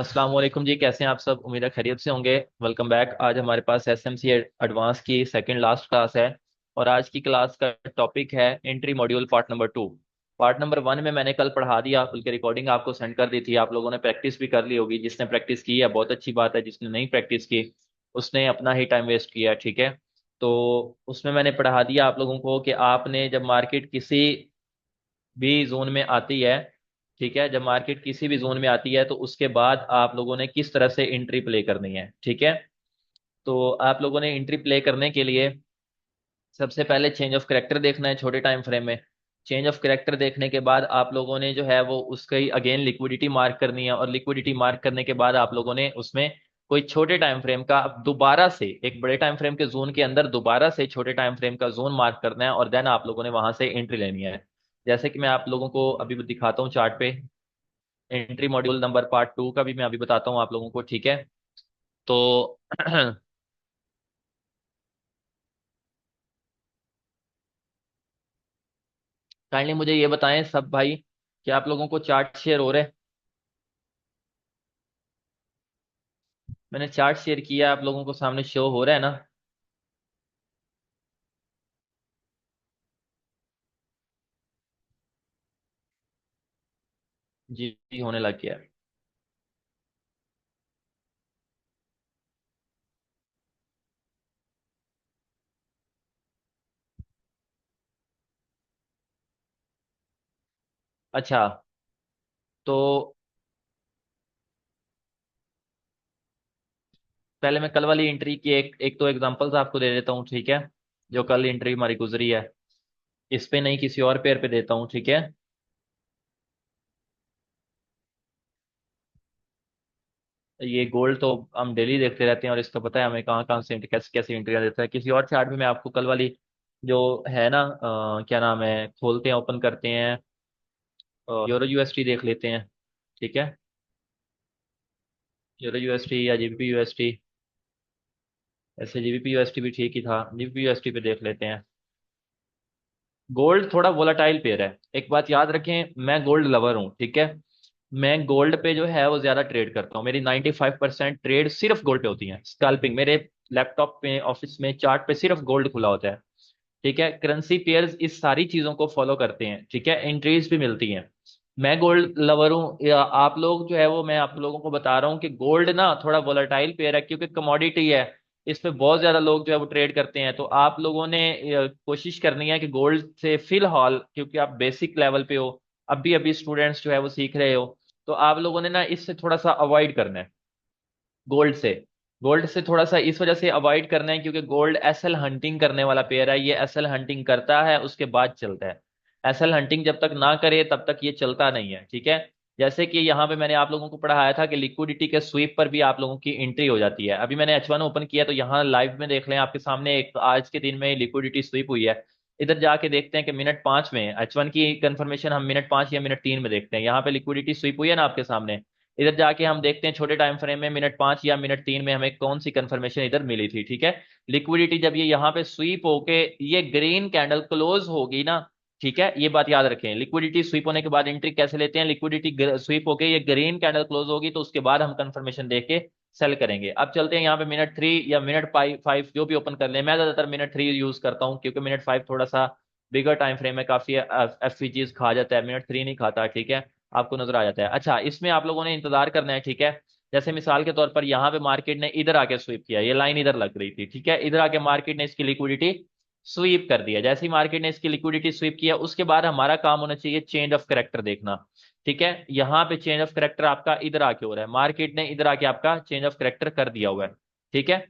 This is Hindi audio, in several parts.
अस्सलाम वालेकुम जी, कैसे हैं आप सब? उम्मीद है खैरियत से होंगे। Welcome back. आज हमारे पास एसएमसी एडवांस की सेकंड लास्ट क्लास है। और आज की क्लास का टॉपिक है entry module part number 2। Part number 1 में मैंने कल पढ़ा दिया, बल्कि रिकॉर्डिंग आपको सेंड कर दी थी। आप लोगों ने प्रैक्टिस भी कर ली होगी। जिसने प्रैक्टिस की है बहुत अच्छी बात है, जिसने नहीं प्रैक्टिस की उसने अपना ही टाइम वेस्ट किया, ठीक है। तो उसमें मैंने पढ़ा दिया आप लोगों को कि आपने जब मार्केट किसी भी जोन में आती है, ठीक है, जब मार्केट किसी भी जोन में आती है तो उसके बाद आप लोगों ने किस तरह से एंट्री प्ले करनी है, ठीक है। तो आप लोगों ने एंट्री प्ले करने के लिए सबसे पहले चेंज ऑफ करेक्टर देखना है छोटे टाइम फ्रेम में। चेंज ऑफ करेक्टर देखने के बाद आप लोगों ने जो है वो उसकी अगेन लिक्विडिटी मार्क करनी है, और लिक्विडिटी मार्क करने के बाद आप लोगों ने उसमें कोई छोटे टाइम फ्रेम का दोबारा से एक बड़े टाइम फ्रेम के जोन के अंदर दोबारा से छोटे टाइम फ्रेम का जोन मार्क करना है, और देन आप लोगों ने वहां से एंट्री लेनी है। जैसे कि मैं आप लोगों को अभी दिखाता हूँ चार्ट पे। एंट्री मॉड्यूल नंबर पार्ट 2 का भी मैं अभी बताता हूँ आप लोगों को, ठीक है। तो काइंडली मुझे ये बताएं सब भाई कि आप लोगों को चार्ट शेयर हो रहा है। मैंने चार्ट शेयर किया, आप लोगों को सामने शो हो रहा है ना? जी जी, होने लग गया है। अच्छा, तो पहले मैं कल वाली एंट्री की एक एक तो एग्जांपल्स आपको दे देता हूँ, ठीक है। जो कल एंट्री हमारी गुजरी है, इस पे नहीं किसी और पेयर पे देता हूँ, ठीक है। ये गोल्ड तो हम डेली देखते रहते हैं और इसका पता है हमें कहाँ कहाँ से कैसे कैसे एंट्रियाँ देता है। किसी और चार्ट में मैं आपको कल वाली जो है ना, क्या नाम है, खोलते हैं, ओपन करते हैं, यूरो यूएसटी देख लेते हैं, ठीक है। यूरो यूएसटी या जीबीपी यूएसटी, ऐसे जीबीपी यूएसटी भी ठीक ही था, जीबीपी यूएसटी पे देख लेते हैं। गोल्ड थोड़ा वोलाटाइल पेयर है। एक बात याद रखें, मैं गोल्ड लवर हूँ, ठीक है। मैं गोल्ड पे जो है वो ज्यादा ट्रेड करता हूँ। मेरी 95% ट्रेड सिर्फ गोल्ड पे होती है। स्कैल्पिंग मेरे लैपटॉप पे ऑफिस में चार्ट पे सिर्फ गोल्ड खुला होता है, ठीक है। करेंसी पेयर्स इस सारी चीजों को फॉलो करते हैं, ठीक है, एंट्रीज भी मिलती हैं। मैं गोल्ड लवर हूँ, या आप लोग जो है वो, मैं आप लोगों को बता रहा हूँ कि गोल्ड ना थोड़ा वोलेटाइल पेयर है, क्योंकि कमोडिटी है। इस पे बहुत ज्यादा लोग जो है वो ट्रेड करते हैं। तो आप लोगों ने कोशिश करनी है कि गोल्ड से फिलहाल, क्योंकि आप बेसिक लेवल पे हो, अभी अभी स्टूडेंट्स जो है वो सीख रहे हो, तो आप लोगों ने ना इससे थोड़ा सा अवॉइड करना है। गोल्ड से, गोल्ड से थोड़ा सा इस वजह से अवॉइड करना है क्योंकि गोल्ड एसएल हंटिंग करने वाला पेयर है। ये एसएल हंटिंग करता है उसके बाद चलता है। एसएल हंटिंग जब तक ना करे तब तक ये चलता नहीं है, ठीक है। जैसे कि यहाँ पे मैंने आप लोगों को पढ़ाया था कि लिक्विडिटी के स्वीप पर भी आप लोगों की एंट्री हो जाती है। अभी मैंने H1 ओपन किया तो यहाँ लाइव में देख लें आपके सामने, एक आज के दिन में लिक्विडिटी स्वीप हुई है। इधर जाके देखते हैं कि मिनट 5 में H1 की कंफर्मेशन हम मिनट 5 या मिनट 3 में देखते हैं। यहाँ पे लिक्विडिटी स्वीप हुई है ना आपके सामने। इधर जाके हम देखते हैं छोटे टाइम फ्रेम में मिनट 5 या मिनट 3 में हमें कौन सी कंफर्मेशन इधर मिली थी, ठीक है। लिक्विडिटी जब ये यहाँ पे स्वीप होके ये ग्रीन कैंडल क्लोज होगी ना, ठीक है, ये बात याद रखें। लिक्विडिटी स्वीप होने के बाद एंट्री कैसे लेते हैं? लिक्विडिटी स्वीप होके ये ग्रीन कैंडल क्लोज होगी तो उसके बाद हम कंफर्मेशन देख के सेल करेंगे। अब चलते हैं यहाँ पे मिनट 3 या मिनट 5 जो भी ओपन कर ले। मैं ज्यादातर मिनट 3 यूज करता हूँ क्योंकि मिनट 5 थोड़ा सा बिगर टाइम फ्रेम है, काफी एफवीजीज खा जाता है। मिनट 3 नहीं खाता, ठीक है, आपको नजर आ जाता है। अच्छा, इसमें आप लोगों ने इंतजार करना है, ठीक है। जैसे मिसाल के तौर पर यहाँ पे मार्केट ने इधर आके स्वीप किया, ये लाइन इधर लग रही थी, ठीक है। इधर आके मार्केट ने इसकी लिक्विडिटी स्वीप कर दिया। जैसे ही मार्केट ने इसकी लिक्विडिटी स्वीप किया उसके बाद हमारा काम होना चाहिए चेंज ऑफ करेक्टर देखना, ठीक है। यहाँ पे चेंज ऑफ करेक्टर आपका इधर आके हो रहा है, मार्केट ने इधर आके आपका चेंज ऑफ करेक्टर कर दिया हुआ है, ठीक है।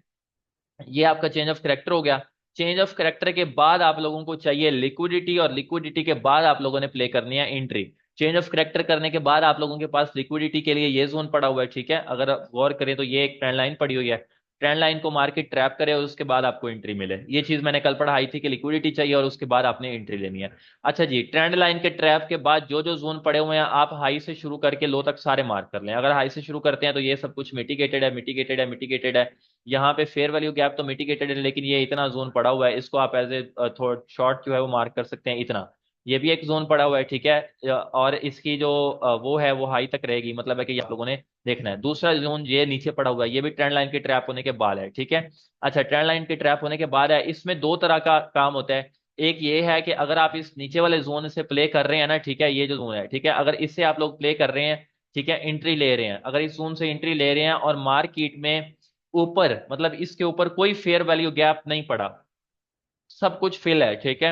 ये आपका चेंज ऑफ करेक्टर हो गया। चेंज ऑफ करेक्टर के बाद आप लोगों को चाहिए लिक्विडिटी, और लिक्विडिटी के बाद आप लोगों ने प्ले करनी है एंट्री। चेंज ऑफ करेक्टर करने के बाद आप लोगों के पास लिक्विडिटी के लिए ये जोन पड़ा हुआ है, ठीक है। अगर आप गौर करें तो ये एक ट्रेंड लाइन पड़ी हुई है। ट्रेंड लाइन को मार्केट ट्रैप करे और उसके बाद आपको एंट्री मिले। ये चीज मैंने कल पढ़ाई थी कि लिक्विडिटी चाहिए और उसके बाद आपने एंट्री लेनी है। अच्छा जी, ट्रेंड लाइन के ट्रैप के बाद जो जो जोन पड़े हुए हैं आप हाई से शुरू करके लो तक सारे मार्क कर लें। अगर हाई से शुरू करते हैं तो ये सब कुछ मिटिगेटेड है, मिटिगेटेड है, मिटिगेटेड है। यहाँ पे फेयर वैल्यू गैप तो मिटिगेटेड है, लेकिन ये इतना जोन पड़ा हुआ है, इसको आप एज ए थोड़ा शॉर्ट जो है वो मार्क कर सकते हैं इतना। ये भी एक जोन पड़ा हुआ है, ठीक है। और इसकी जो वो है वो हाई तक रहेगी, मतलब है कि आप लोगों ने देखना है। दूसरा जोन ये नीचे पड़ा हुआ है, ये भी ट्रेंड लाइन के ट्रैप होने के बाद है, ठीक है। अच्छा, ट्रेंड लाइन के ट्रैप होने के बाद है, इसमें दो तरह का काम होता है। एक ये है कि अगर आप इस नीचे वाले जोन से प्ले कर रहे हैं ना, ठीक है, ये जो जोन है, ठीक है, अगर इससे आप लोग प्ले कर रहे हैं, ठीक है, एंट्री ले रहे हैं, अगर इस जोन से एंट्री ले रहे हैं और मार्केट में ऊपर, मतलब इसके ऊपर कोई फेयर वैल्यू गैप नहीं पड़ा, सब कुछ फिल है, ठीक है,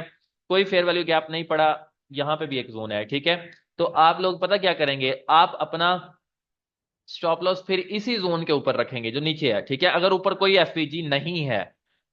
कोई फेयर वैल्यू गैप नहीं पड़ा, यहां पे भी एक जोन है, ठीक है। तो आप लोग पता क्या करेंगे, आप अपना स्टॉप लॉस फिर इसी जोन के ऊपर रखेंगे जो नीचे है, ठीक है। अगर ऊपर कोई एफवीजी नहीं है,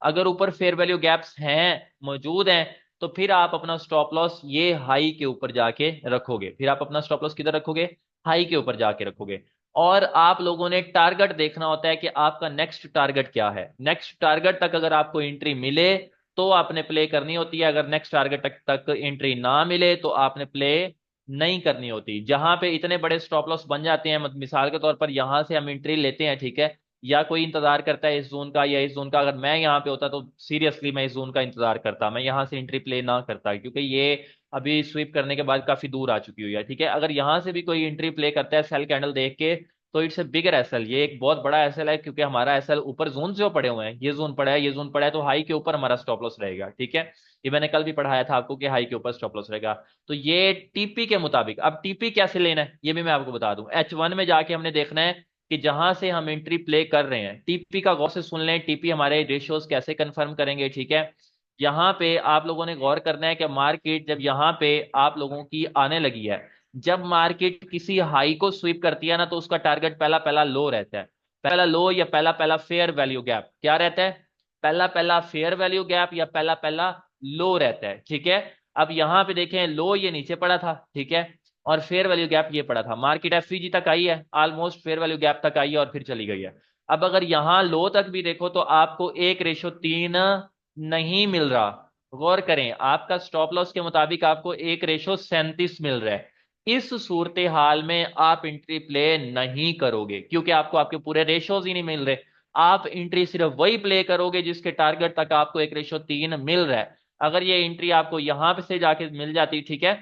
अगर ऊपर फेयर वैल्यू गैप्स हैं, मौजूद हैं, तो फिर आप अपना स्टॉप लॉस ये हाई के ऊपर जाके रखोगे, फिर आप अपना स्टॉप लॉस किधर रखोगे, हाई के ऊपर जाके रखोगे। और आप लोगों ने टारगेट देखना होता है कि आपका नेक्स्ट टारगेट क्या है। नेक्स्ट टारगेट तक अगर आपको एंट्री मिले तो आपने प्ले करनी होती है, अगर नेक्स्ट टारगेट तक एंट्री ना मिले तो आपने प्ले नहीं करनी होती। जहां पे इतने बड़े स्टॉप लॉस बन जाते हैं, मिसाल के तौर पर यहां से हम एंट्री लेते हैं, ठीक है, या कोई इंतजार करता है इस जोन का या इस जोन का, अगर मैं यहाँ पे होता तो सीरियसली मैं इस जोन का इंतजार करता, मैं यहाँ से एंट्री प्ले ना करता, क्योंकि ये अभी स्वीप करने के बाद काफी दूर आ चुकी हुई है, ठीक है। अगर यहाँ से भी कोई एंट्री प्ले करता है सेल कैंडल देख के, तो इट्स ए बिगर एसएल, ये एक बहुत बड़ा एसएल है, क्योंकि हमारा एसएल ऊपर जोन जो पड़े हुए हैं, ये जोन पड़ा है, ये जोन पड़ा है, तो हाई के ऊपर हमारा स्टॉप लॉस रहेगा, ठीक है। ये मैंने कल भी पढ़ाया था आपको कि हाई के ऊपर स्टॉप लॉस रहेगा। तो ये टीपी के मुताबिक, अब टीपी कैसे लेना है ये भी मैं आपको बता दूं। H1 में जाके हमने देखना है कि जहां से हम एंट्री प्ले कर रहे हैं, टीपी का गौर से सुन लें, टीपी हमारे रेशियोज कैसे कंफर्म करेंगे, ठीक है। यहाँ पे आप लोगों ने गौर करना है कि मार्केट जब यहाँ पे आप लोगों की आने लगी है, जब मार्केट किसी हाई को स्वीप करती है ना, तो उसका टारगेट पहला पहला लो रहता है। पहला लो या पहला पहला फेयर वैल्यू गैप क्या रहता है, पहला पहला फेयर वैल्यू गैप या पहला पहला लो रहता है, ठीक है। अब यहाँ पे देखें, लो ये नीचे पड़ा था, ठीक है, और फेयर वैल्यू गैप ये पड़ा था, मार्केट एफवीजी तक आई है, ऑलमोस्ट फेयर वैल्यू गैप तक आई है और फिर चली गई है। अब अगर यहाँ लो तक भी देखो तो आपको 1:3 नहीं मिल रहा। गौर करें, आपका स्टॉप लॉस के मुताबिक आपको 1:37 मिल रहा है। इस सूरत हाल में आप एंट्री प्ले नहीं करोगे, क्योंकि आपको आपके पूरे रेशोज ही नहीं मिल रहे। आप एंट्री सिर्फ वही प्ले करोगे जिसके टारगेट तक आपको 1:3 मिल रहा है। अगर ये एंट्री आपको यहां पे से जाके मिल जाती, ठीक है,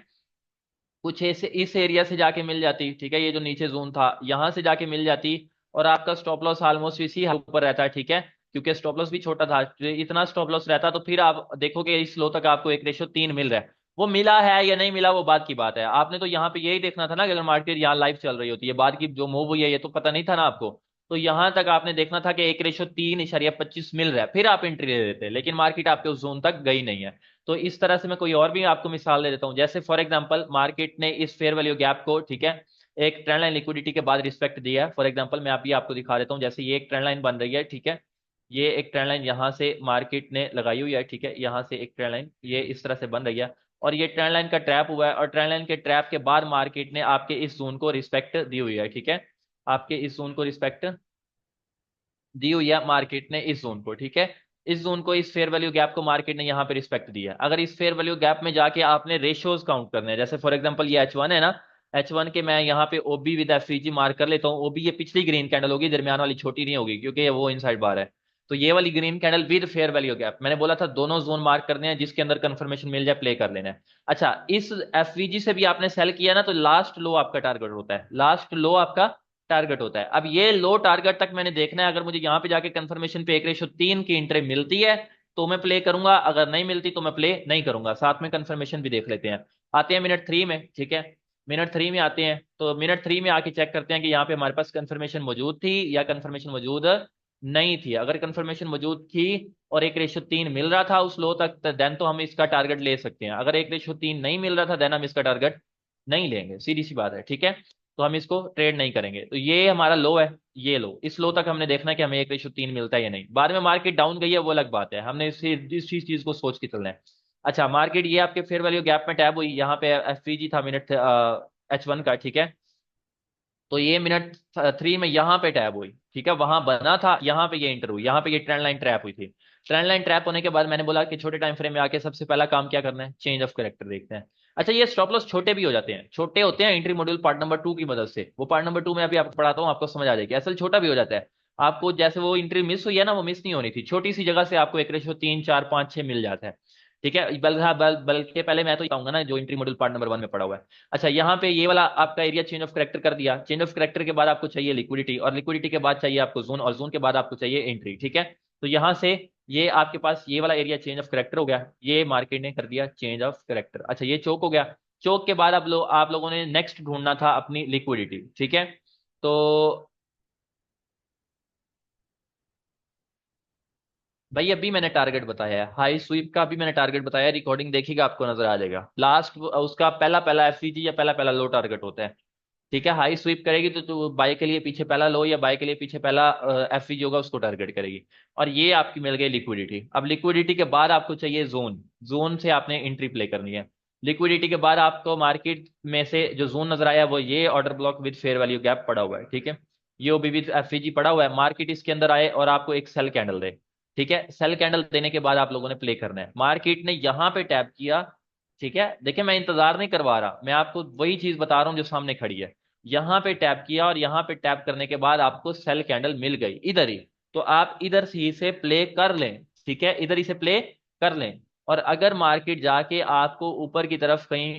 कुछ इस एरिया से जाके मिल जाती, ठीक है, ये जो नीचे जोन था यहां से जाके मिल जाती, और आपका स्टॉप लॉस ऑलमोस्ट इसी ऊपर रहता है, ठीक है, क्योंकि स्टॉप लॉस भी छोटा था, तो इतना स्टॉप लॉस रहता, तो फिर आप देखोगे इस लो तक आपको 1:3 मिल रहा है। वो मिला है या नहीं मिला वो बात की बात है, आपने तो यहाँ पे यही देखना था ना कि अगर मार्केट यहाँ लाइव चल रही होती है, बाद की जो मूव हुई है ये तो पता नहीं था ना आपको। तो यहां तक आपने देखना था कि 1:3.25 मिल रहा है, फिर आप एंट्री ले लेते, लेकिन मार्केट आपके उस जोन तक गई नहीं है। तो इस तरह से मैं कोई और भी आपको मिसाल दे देता हूं, जैसे फॉर एग्जांपल मार्केट ने इस फेयर वैल्यू गैप को, ठीक है, एक ट्रेंड लाइन लिक्विडिटी के बाद रिस्पेक्ट दिया है। फॉर एग्जांपल मैं अभी आपको दिखा देता हूं, जैसे ये एक ट्रेंड लाइन बन रही है, ठीक है, ये एक ट्रेंड लाइन यहाँ से मार्केट ने लगाई हुई है, ठीक है, यहाँ से एक ट्रेंड लाइन ये इस तरह से बन रही है, और ये ट्रेंड लाइन का ट्रैप हुआ है, और ट्रेंड लाइन के ट्रैप के बाद मार्केट ने आपके इस जोन को रिस्पेक्ट दी हुई है, ठीक है, आपके इस जोन को रिस्पेक्ट दी हुई है मार्केट ने इस जोन को, ठीक है, इस जोन को, इस फेयर वैल्यू गैप को मार्केट ने यहाँ पे रिस्पेक्ट दिया है। अगर इस फेयर वैल्यू गैप में जाके आपने रेशियोज काउंट करने हैं, जैसे फॉर एग्जांपल ये H1 है ना, H1 के मैं यहाँ पे ओबी विद एफवीजी मार्क कर लेता हूँ। ओबी ये पिछली ग्रीन कैंडल होगी, दरमियान वाली छोटी नहीं होगी, क्योंकि ये वो इनसाइड बार है। तो ये वाली green candle with fair value gap, मैंने बोला था दोनों जोन मार्क करने हैं, जिसके अंदर कंफर्मेशन मिल जाए प्ले कर लेना है। अच्छा, इस एफवीजी से भी आपने सेल किया ना, तो लास्ट लो आपका टारगेट होता है, लास्ट लो आपका टारगेट होता है। अब ये लो टारगेट तक मैंने देखना है, अगर मुझे यहाँ पे जाके कंफर्मेशन पे 1:3 की एंट्री मिलती है तो मैं प्ले करूंगा, अगर नहीं मिलती तो मैं प्ले नहीं करूंगा। साथ में कंफर्मेशन भी देख लेते हैं। आते हैं मिनट 3 में, ठीक है, मिनट 3 में आते हैं, तो मिनट 3 में आके चेक करते हैं कि यहाँ पे हमारे पास कंफर्मेशन मौजूद थी या कंफर्मेशन मौजूद नहीं थी। अगर कंफर्मेशन मौजूद थी और 1:3 मिल रहा था उस लो तक, तो देन तो हम इसका टारगेट ले सकते हैं। अगर 1:3 नहीं मिल रहा था देन हम इसका टारगेट नहीं लेंगे, सीधी सी बात है, ठीक है। तो हम इसको ट्रेड नहीं करेंगे। तो ये हमारा लो है, ये लो, इस लो तक हमने देखना है कि हमें 1:3 मिलता है या नहीं। बाद में मार्केट डाउन गई है वो अलग बात है, हमने इस चीज को सोच के चलना है। अच्छा, मार्केट ये आपके फेयर वैल्यू गैप में टैब हुई, यहाँ पे एफवीजी था मिनट H1 का, ठीक है, तो ये मिनट 3 में यहाँ पे टैब हुई, ठीक है, वहां बना था, यहाँ पे ये इंटर हुई, यहाँ पे ये ट्रेंड लाइन ट्रैप हुई थी। ट्रेंड लाइन ट्रैप होने के बाद मैंने बोला कि छोटे टाइम फ्रेम में आके सबसे पहला काम क्या करना है, चेंज ऑफ करेक्टर देखते हैं। अच्छा, ये स्टॉप लॉस छोटे भी हो जाते हैं, छोटे होते हैं एंट्री मॉड्यूल पार्ट नंबर 2 की मदद से, वो पार्ट नंबर 2 में अभी आपको पढ़ाता हूँ, आपको समझ आ जाएगी। असल छोटा भी हो जाता है आपको, जैसे वो एंट्री मिस हुई है ना, वो मिस नहीं होनी थी, छोटी सी जगह से आपको 1:3, 4, 5, 6 मिल जाता है, ठीक है, बल्कि पहले मैं तो बताऊंगा ना जो एंट्री मॉड्यूल पार्ट नंबर 1 में पड़ा हुआ है। अच्छा, यहाँ पे ये वाला आपका एरिया चेंज ऑफ करेक्टर कर दिया। चेंज ऑफ करेक्टर के बाद आपको चाहिए लिक्विडिटी, और लिक्विडिटी के बाद चाहिए आपको जोन, और जोन के बाद आपको चाहिए एंट्री। ठीक है, तो यहाँ से ये आपके पास ये वाला एरिया चेंज ऑफ करेक्टर हो गया, ये मार्केट ने कर दिया चेंज ऑफ करेक्टर। अच्छा, ये चोक हो गया। चोक के बाद आप लोगों ने नेक्स्ट ढूंढना था अपनी लिक्विडिटी। ठीक है, तो भाई अभी मैंने टारगेट बताया है, हाई स्वीप का भी मैंने टारगेट बताया है, रिकॉर्डिंग देखिएगा आपको नजर आ जाएगा। लास्ट उसका पहला पहला एफसीजी या पहला पहला लो टारगेट होता है। ठीक है, हाई स्वीप करेगी तो बाय के लिए पीछे पहला लो, या बाय के लिए पीछे पहला एफसीजी होगा, उसको टारगेट करेगी। और ये आपकी मिल गई लिक्विडिटी। अब लिक्विडिटी के बाद आपको चाहिए जोन, जोन से आपने एंट्री प्ले करनी है। लिक्विडिटी के बाद आपको मार्केट में से जो जोन नजर आया वो ये order block with fair value gap पड़ा हुआ है। ठीक है, ये ओबी विद एफसीजी पड़ा हुआ है। मार्केट इसके अंदर आए और आपको एक सेल कैंडल दे। ठीक है, सेल कैंडल देने के बाद आप लोगों ने प्ले करना है। मार्केट ने यहां पे टैप किया। ठीक है, देखिए मैं इंतजार नहीं करवा रहा, मैं आपको वही चीज बता रहा हूं जो सामने खड़ी है। यहां पे टैप किया, और यहां पे टैप करने के बाद आपको सेल कैंडल मिल गई इधर ही। तो आप इधर से ही से प्ले कर लें। ठीक है, इधर ही से प्ले कर लें। और अगर मार्केट जाके आपको ऊपर की तरफ कहीं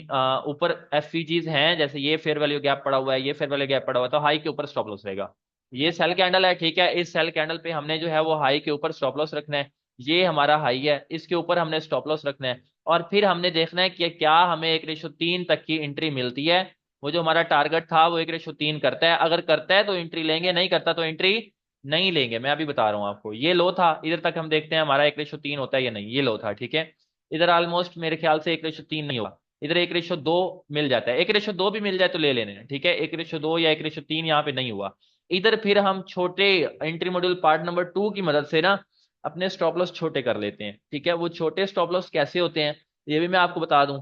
ऊपर एफसीजीज हैं, जैसे ये फेयर वैल्यू गैप पड़ा हुआ है, ये फेयर वैल्यू गैप पड़ा हुआ है, तो हाई के ऊपर स्टॉप लॉस रहेगा। ये सेल कैंडल है। ठीक है, इस सेल कैंडल पे हमने जो है वो हाई के ऊपर स्टॉप लॉस रखना है। ये हमारा हाई है, इसके ऊपर हमने स्टॉप लॉस रखना है। और फिर हमने देखना है कि क्या हमें 1:3 तक की एंट्री मिलती है। वो जो हमारा टारगेट था वो 1:3 करता है, अगर करता है तो एंट्री लेंगे, नहीं करता तो एंट्री नहीं लेंगे। मैं अभी बता रहा हूँ आपको, ये लो था, इधर तक हम देखते हैं हमारा 1:3 होता है या नहीं। ये लो था। ठीक है, इधर ऑलमोस्ट मेरे ख्याल से 1:3 नहीं होगा, इधर 1:2 मिल जाता है। 1:2 भी मिल जाए तो ले लेने हैं। ठीक है, 1:2 या 1:3 यहाँ पे नहीं हुआ। इधर फिर हम छोटे एंट्री मॉड्यूल पार्ट नंबर 2 की मदद से ना अपने स्टॉप लॉस छोटे कर लेते हैं। ठीक है, वो छोटे स्टॉप लॉस कैसे होते हैं ये भी मैं आपको बता दूं।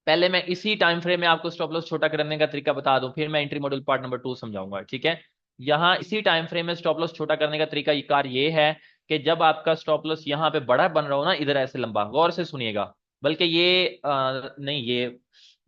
पहले मैं इसी टाइम फ्रेम में आपको स्टॉप लॉस छोटा करने का तरीका बता दूं, फिर मैं एंट्री मॉड्यूल पार्ट नंबर 2 समझाऊंगा। ठीक है, यहाँ इसी टाइम फ्रेम में स्टॉप लॉस छोटा करने का तरीका कार ये है कि जब आपका स्टॉप लॉस यहाँ पे बड़ा बन रहा हो ना, इधर ऐसे लंबा, गौर से सुनिएगा। बल्कि ये नहीं, ये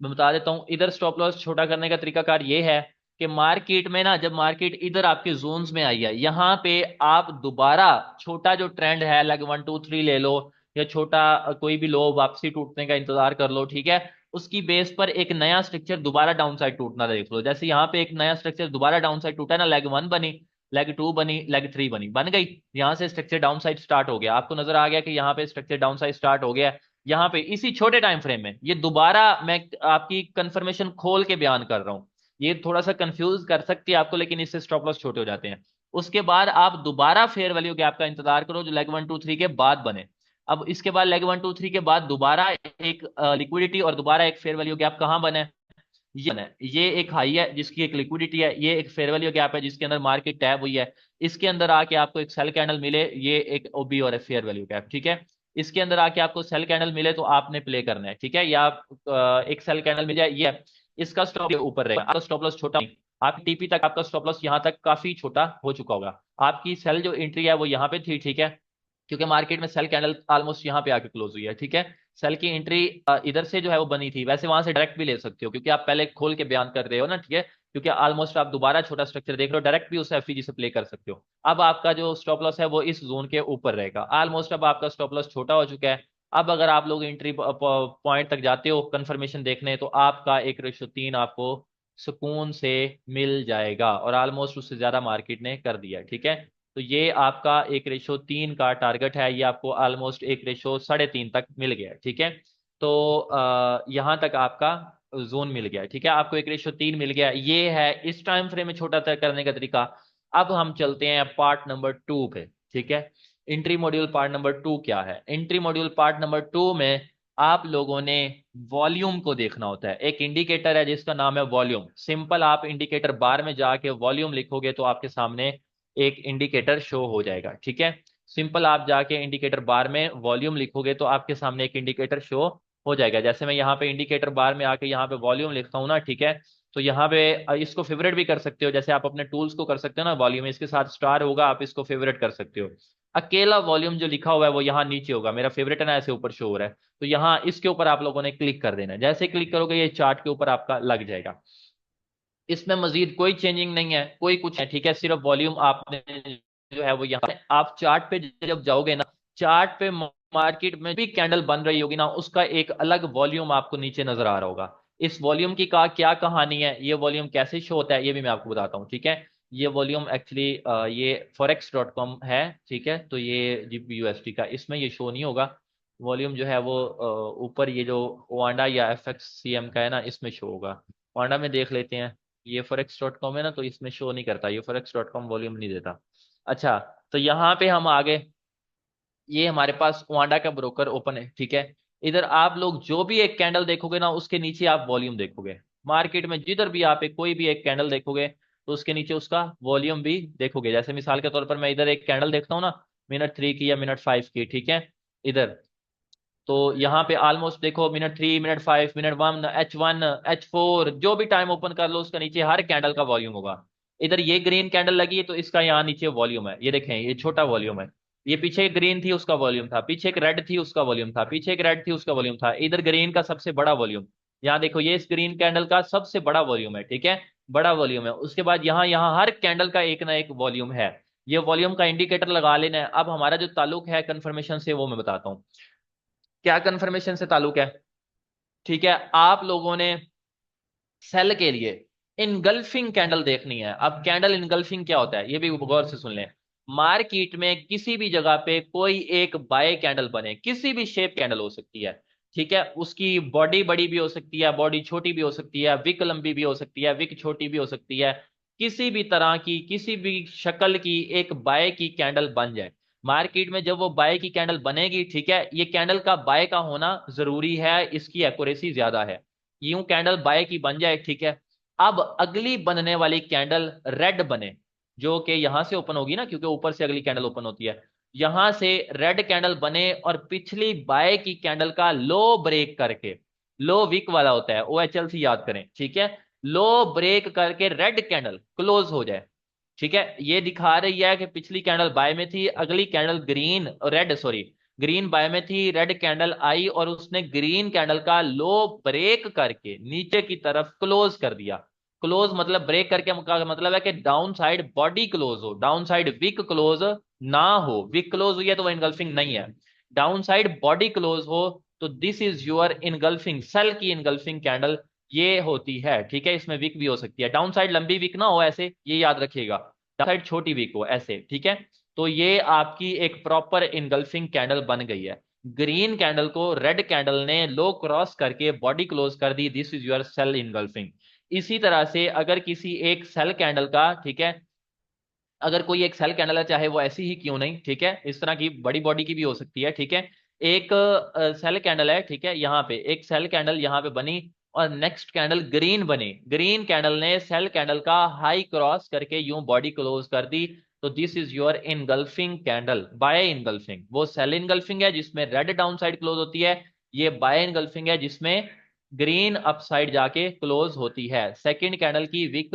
मैं बता देता हूँ। इधर स्टॉप लॉस छोटा करने का तरीका कार ये है कि मार्केट में ना, जब मार्केट इधर आपके जोन्स में आई है, यहाँ पे आप दोबारा छोटा जो ट्रेंड है, लाइक 1 2 3 ले लो, या छोटा कोई भी लो वापसी टूटने का इंतजार कर लो। ठीक है, उसकी बेस पर एक नया स्ट्रक्चर दोबारा डाउन साइड टूटना देख लो। जैसे यहाँ पे एक नया स्ट्रक्चर दोबारा डाउन साइड टूटा ना, लेग 1 बनी, लेग 2 बनी, लेग 3 बनी, बन गई। यहाँ से स्ट्रक्चर डाउन साइड स्टार्ट हो गया, आपको नजर आ गया कि यहाँ पे स्ट्रक्चर डाउन साइड स्टार्ट हो गया है। यहाँ पे इसी छोटे टाइम फ्रेम में ये दोबारा, मैं आपकी कंफर्मेशन खोल के बयान कर रहा हूँ, ये थोड़ा सा कंफ्यूज कर सकती है आपको, लेकिन इससे स्टॉप लॉस छोटे हो जाते हैं। उसके बाद आप दोबारा फेयर वैल्यू गैप का इंतजार करो जो लेग 1 2 3 के बाद बने। अब इसके बाद लेग 1 2 3 के बाद दोबारा एक लिक्विडिटी और दोबारा एक फेयर वैल्यू गैप कहाँ बने, ये बने। ये एक हाई है जिसकी एक लिक्विडिटी है, ये एक फेयर वैल्यू गैप है जिसके अंदर मार्केट टैप हुई है। इसके अंदर आके आपको एक सेल कैंडल मिले, ये एक ओबी और एक फेयर वैल्यू गैप। ठीक है, इसके अंदर आके आपको सेल कैंडल मिले तो आपने प्ले करना है। ठीक है, या एक सेल कैंडल मिल जाए, ये इसका स्टॉप ऊपर रहेगा, आपका स्टॉप लॉस छोटा नहीं। आप टीपी तक आपका स्टॉप लॉस यहाँ तक काफी छोटा हो चुका होगा। आपकी सेल जो एंट्री है वो यहाँ पे थी। ठीक है, क्योंकि मार्केट में सेल कैंडल ऑलमोस्ट यहाँ पे आके क्लोज हुई है। ठीक है, सेल की एंट्री इधर से जो है वो बनी थी, वैसे वहां से डायरेक्ट भी ले सकते हो क्योंकि आप पहले खोल के बयान कर रहे हो ना। ठीक है, क्योंकि ऑलमोस्ट आप दोबारा छोटा स्ट्रक्चर देख रहे हो, डायरेक्ट भी उस एफईजी से प्ले कर सकते हो। अब आपका जो स्टॉप लॉस है वो इस जोन के ऊपर रहेगा। ऑलमोस्ट अब आपका स्टॉप लॉस छोटा हो चुका है। अब अगर आप लोग एंट्री पॉइंट तक जाते हो कंफर्मेशन देखने, तो आपका 1:3 आपको सुकून से मिल जाएगा, और ऑलमोस्ट उससे ज्यादा मार्केट ने कर दिया है। ठीक है, तो ये आपका 1:3 का टारगेट है, ये आपको ऑलमोस्ट 1:3.5 तक मिल गया है। ठीक है, तो यहाँ तक आपका जोन मिल गया है। ठीक है, आपको 1:3 मिल गया, ये है इस टाइम फ्रेम में छोटा तय करने का तरीका। अब हम चलते हैं पार्ट नंबर 2 पे। ठीक है, एंट्री मॉड्यूल पार्ट नंबर 2 क्या है। एंट्री मॉड्यूल पार्ट नंबर 2 में आप लोगों ने वॉल्यूम को देखना होता है। एक इंडिकेटर है जिसका नाम है वॉल्यूम। सिंपल, आप इंडिकेटर बार में जाके वॉल्यूम लिखोगे तो आपके सामने एक इंडिकेटर शो हो जाएगा। ठीक है, सिंपल, आप जाके इंडिकेटर बार में वॉल्यूम लिखोगे तो आपके सामने एक इंडिकेटर शो हो जाएगा। जैसे मैं यहाँ पे इंडिकेटर बार में आके यहाँ पे वॉल्यूम लिखता हूँ ना। ठीक है, तो यहाँ पे इसको फेवरेट भी कर सकते हो, जैसे आप अपने टूल्स को कर सकते हो ना, वॉल्यूम इसके साथ स्टार होगा, आप इसको फेवरेट कर सकते हो। अकेला वॉल्यूम जो लिखा हुआ है वो यहाँ नीचे होगा, मेरा फेवरेट है ना, ऐसे ऊपर शो हो रहा है, तो यहाँ इसके ऊपर आप लोगों ने क्लिक कर देना है। जैसे क्लिक करोगे ये चार्ट के ऊपर आपका लग जाएगा। इसमें मजीद कोई चेंजिंग नहीं है, कोई कुछ है। ठीक है, सिर्फ वॉल्यूम आपने जो है वो यहाँ, आप चार्ट पे जब जाओगे ना, चार्ट पे मार्केट में भी कैंडल बन रही होगी ना, उसका एक अलग वॉल्यूम आपको नीचे नजर आ रहा होगा। इस वॉल्यूम की का क्या कहानी है, ये वॉल्यूम कैसे शो होता है, ये भी मैं आपको बताता हूँ, ठीक है। ये वॉल्यूम एक्चुअली ये forex.com है, ठीक है। तो ये GBUSD का, इसमें ये शो नहीं होगा वॉल्यूम जो है वो, ऊपर ये जो वांडा या FXCM का है ना, इसमें शो होगा। वांडा में देख लेते हैं, ये forex.com है ना, तो इसमें शो नहीं करता, ये forex.com वॉल्यूम नहीं देता। अच्छा, तो यहाँ पे हम आगे, ये हमारे पास ओंडा का ब्रोकर ओपन है, ठीक है। इधर आप लोग जो भी एक कैंडल देखोगे ना, उसके नीचे आप वॉल्यूम देखोगे। मार्केट में जिधर भी आप एक कोई भी एक कैंडल देखोगे, तो उसके नीचे उसका वॉल्यूम भी देखोगे। जैसे मिसाल के तौर पर मैं इधर एक कैंडल देखता हूँ ना, मिनट 3 की या मिनट 5 की, ठीक है। इधर तो यहाँ पे ऑलमोस्ट देखो, minute 3, minute 5, minute 1, H1, H4, जो भी टाइम ओपन कर लो, उसका नीचे हर कैंडल का वॉल्यूम होगा। इधर ये ग्रीन कैंडल लगी है, तो इसका यहाँ नीचे वॉल्यूम है, ये देखें, ये छोटा वॉल्यूम है। ये पीछे एक ग्रीन थी, उसका वॉल्यूम था, पीछे एक रेड थी, उसका वॉल्यूम था, पीछे एक रेड थी, उसका वॉल्यूम था। इधर ग्रीन का सबसे बड़ा वॉल्यूम, यहाँ देखो, ये इस ग्रीन कैंडल का सबसे बड़ा वॉल्यूम है, ठीक है। बड़ा वॉल्यूम है। उसके बाद यहाँ यहाँ हर कैंडल का एक ना एक वॉल्यूम है। ये वॉल्यूम का इंडिकेटर लगा लेना है। अब हमारा जो ताल्लुक है कंफर्मेशन से, वो मैं बताता हूँ क्या कंफर्मेशन से ताल्लुक है, ठीक है। आप लोगों ने सेल के लिए इनगल्फिंग कैंडल देखनी है। अब कैंडल इनगल्फिंग क्या होता है, ये भी गौर से सुन लें। मार्केट में किसी भी जगह पे कोई एक बाय कैंडल बने, किसी भी शेप कैंडल हो सकती है, ठीक है। उसकी बॉडी बड़ी भी हो सकती है, बॉडी छोटी भी हो सकती है, विक लंबी भी हो सकती है, विक छोटी भी हो सकती है। किसी भी तरह की, किसी भी शक्ल की एक बाय की कैंडल बन जाए मार्केट में, जब वो बाय की कैंडल बनेगी, ठीक है, ये कैंडल का बाय का होना जरूरी है, इसकी एक्यूरेसी ज्यादा है। यूं कैंडल बाय की बन जाए, ठीक है। अब अगली बनने वाली कैंडल रेड बने, जो कि यहां से ओपन होगी ना, क्योंकि ऊपर से अगली कैंडल ओपन होती है। यहां से रेड कैंडल बने और पिछली बाय की कैंडल का लो ब्रेक करके, लो विक वाला होता है, OHL से याद करें, ठीक है। लो ब्रेक करके रेड कैंडल क्लोज हो जाए, ठीक है। ये दिखा रही है कि पिछली कैंडल बाय में थी, अगली candle green, red sorry, green buy में थी, रेड कैंडल आई और उसने ग्रीन कैंडल का लो ब्रेक करके नीचे की तरफ क्लोज कर दिया। क्लोज मतलब ब्रेक करके का मतलब है कि डाउन साइड बॉडी क्लोज हो, डाउन साइड विक क्लोज ना हो। विक क्लोज हुई है तो वो इनगल्फिंग नहीं है। डाउन साइड बॉडी क्लोज हो, तो this is your engulfing, sell की इनगल्फिंग कैंडल ये होती है, ठीक है। इसमें विक भी हो सकती है, डाउन साइड लंबी विक ना हो ऐसे, ये याद रखिएगा, डाउन साइड छोटी विक हो ऐसे, ठीक है। तो ये आपकी एक प्रॉपर इनगल्फिंग कैंडल बन गई है। ग्रीन कैंडल को रेड कैंडल ने लो क्रॉस करके बॉडी क्लोज कर दी, this is your sell engulfing. इसी तरह से अगर किसी एक सेल कैंडल का, ठीक है, अगर कोई एक सेल कैंडल है, चाहे वो ऐसी ही क्यों नहीं, ठीक है, इस तरह की बड़ी बॉडी की भी हो सकती है, ठीक है। एक सेल कैंडल है, ठीक है, यहाँ पे एक सेल कैंडल यहाँ पे बनी और नेक्स्ट कैंडल ग्रीन बनी। ग्रीन कैंडल ने सेल कैंडल का हाई क्रॉस करके यूं बॉडी क्लोज कर दी, तो this is your engulfing candle, buy engulfing. वो सेल इनगल्फिंग है जिसमें रेड डाउन साइड क्लोज होती है, ये बाय इनगल्फिंग है जिसमें ग्रीन अपसाइड जाके क्लोज होती है। सेकंड कैंडल की विक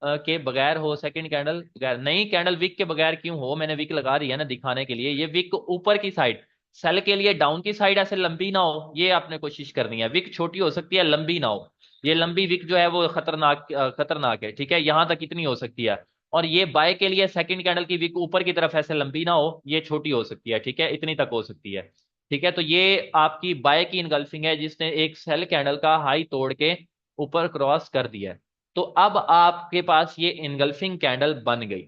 के बगैर हो, सेकंड कैंडल बगैर नहीं, कैंडल विक के बगैर क्यों हो, मैंने विक लगा दी है ना दिखाने के लिए। ये विक ऊपर की साइड, सेल के लिए डाउन की साइड ऐसे लंबी ना हो, ये आपने कोशिश करनी है। विक छोटी हो सकती है, लंबी ना हो। ये लंबी विक जो है वो खतरनाक खतरनाक है, ठीक है, यहां तक इतनी हो सकती है। और ये बाय के लिए सेकंड कैंडल की विक ऊपर की तरफ ऐसे लंबी ना हो, ये छोटी हो सकती है, ठीक है, इतनी तक हो सकती है, ठीक है। तो ये आपकी बाय की इनगल्फिंग है जिसने एक सेल कैंडल का हाई तोड़ के ऊपर क्रॉस कर दिया है। तो अब आपके पास ये इनगल्फिंग कैंडल बन गई,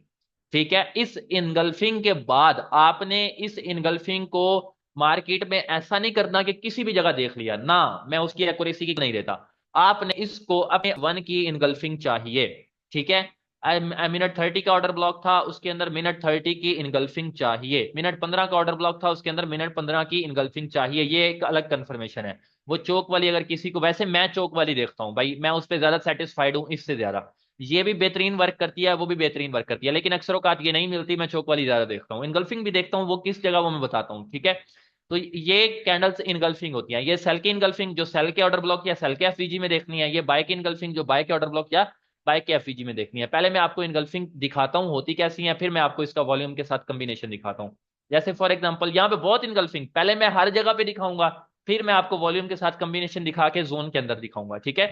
ठीक है। इस इनगल्फिंग के बाद आपने इस इनगल्फिंग को मार्केट में ऐसा नहीं करना कि किसी भी जगह देख लिया ना, मैं उसकी एक्यूरेसी की नहीं देता। आपने इसको अपने 1 की इनगल्फिंग चाहिए, ठीक है। मिनट 30 का ऑर्डर ब्लॉक था, उसके अंदर मिनट 30 की इनगल्फिंग चाहिए। मिनट 15 का ऑर्डर ब्लॉक था, उसके अंदर मिनट 15 की इनगल्फिंग चाहिए। ये एक अलग कंफर्मेशन है। वो चौक वाली अगर किसी को, वैसे मैं चौक वाली देखता हूँ भाई, मैं उस पर ज्यादा सेटिस्फाइड हूँ इससे ज्यादा। ये भी बेहतरीन वर्क करती है, वो भी बेहतरीन वर्क करती है, लेकिन अक्सर औकात ये नहीं मिलती, मैं चौक वाली ज्यादा देखता हूँ। इनगल्फिंग भी देखता हूँ, वो किस जगह वो मैं बताता हूँ, ठीक है। तो ये कैंडल्स इनगल्फिंग होती हैं। ये सेल की इनगल्फिंग जो सेल के ऑर्डर ब्लॉक या सेल के एफवीजी में देखनी है, ये बाय की इनगल्फिंग जो बाय के ऑर्डर ब्लॉक या बाय के एफवीजी में देखनी है। पहले मैं आपको इनगल्फिंग दिखाता हूँ होती कैसी है, फिर मैं आपको इसका वॉल्यूम के साथ कॉम्बिनेशन दिखाता हूँ। जैसे फॉर एग्जांपल यहाँ पे बहुत इनगल्फिंग, पहले मैं हर जगह पे दिखाऊंगा, फिर मैं आपको वॉल्यूम के साथ कॉम्बिनेशन दिखा के जोन के अंदर दिखाऊंगा, ठीक है।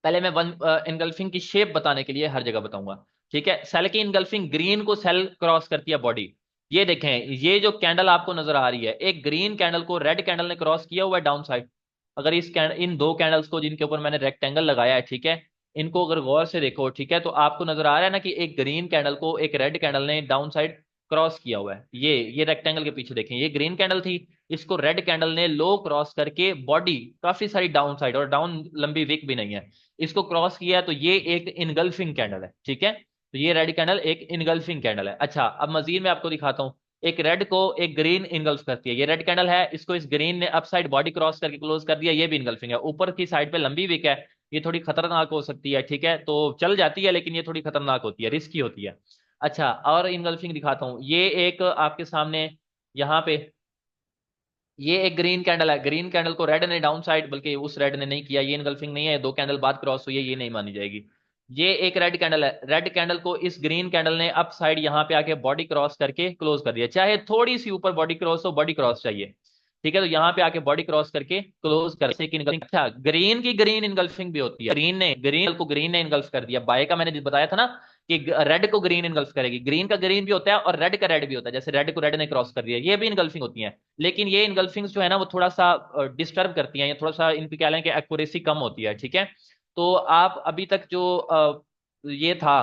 पहले मैं वन इनगल्फिंग की शेप बताने के लिए हर जगह बताऊंगा, ठीक है। सेल की इनगल्फिंग, ग्रीन को सेल क्रॉस करती है बॉडी, ये देखें, ये जो कैंडल आपको नजर आ रही है, एक ग्रीन कैंडल को रेड कैंडल ने क्रॉस किया हुआ है डाउन साइड। अगर इन दो कैंडल्स को जिनके ऊपर मैंने रेक्टेंगल लगाया है, ठीक है, इनको अगर गौर से देखो, ठीक है, तो आपको नजर आ रहा है ना कि एक ग्रीन कैंडल को एक रेड कैंडल ने डाउन साइड क्रॉस किया हुआ है। ये रेक्टेंगल के पीछे देखें, ये ग्रीन कैंडल थी, इसको रेड कैंडल ने लो क्रॉस करके बॉडी काफी सारी डाउन साइड, और डाउन लंबी विक भी नहीं है, इसको क्रॉस किया है, तो ये एक इनगल्फिंग कैंडल है, ठीक है। तो ये रेड कैंडल एक इनगल्फिंग कैंडल है। अच्छा, अब मजीद मैं आपको दिखाता हूँ, एक रेड को एक ग्रीन इनगल्फ करती है, ये रेड कैंडल है, इसको इस ग्रीन ने अप साइड बॉडी क्रॉस करके क्लोज कर दिया, ये भी इनगल्फिंग है। ऊपर की साइड पे लंबी विक है, ये थोड़ी खतरनाक हो सकती है, ठीक है, तो चल जाती है, लेकिन ये थोड़ी खतरनाक होती है, रिस्की होती है। अच्छा, और इनगल्फिंग दिखाता हूँ, ये एक आपके सामने यहाँ पे, ये एक ग्रीन कैंडल है, ग्रीन कैंडल को रेड ने डाउन साइड, बल्कि उस रेड ने नहीं किया, ये इनगल्फिंग नहीं है, दो कैंडल बाद क्रॉस हुई है, ये नहीं मानी जाएगी। ये एक रेड कैंडल है, रेड कैंडल को इस ग्रीन कैंडल ने अप साइड यहाँ पे आके बॉडी क्रॉस करके क्लोज कर दिया, चाहे थोड़ी सी ऊपर बॉडी क्रॉस हो, बॉडी क्रॉस चाहिए, ठीक है, तो यहाँ पे आके बॉडी क्रॉस करके क्लोज कर से अच्छा, ग्रीन की ग्रीन इनगल्फिंग भी होती है, ग्रीन ने इनगल्फ कर दिया, बाय का मैंने बताया था ना कि रेड को ग्रीन इनगल्फ करेगी, ग्रीन का ग्रीन भी होता है और रेड का रेड भी होता है, जैसे रेड को रेड ने क्रॉस कर दिया, ये भी इनगल्फिंग होती है। लेकिन ये इनगल्फिंग्स जो है ना, वो थोड़ा सा डिस्टर्ब करती हैं, या थोड़ा सा इनकी कह लें कि एक्यूरेसी कम होती है, ठीक है। तो आप अभी तक जो ये था,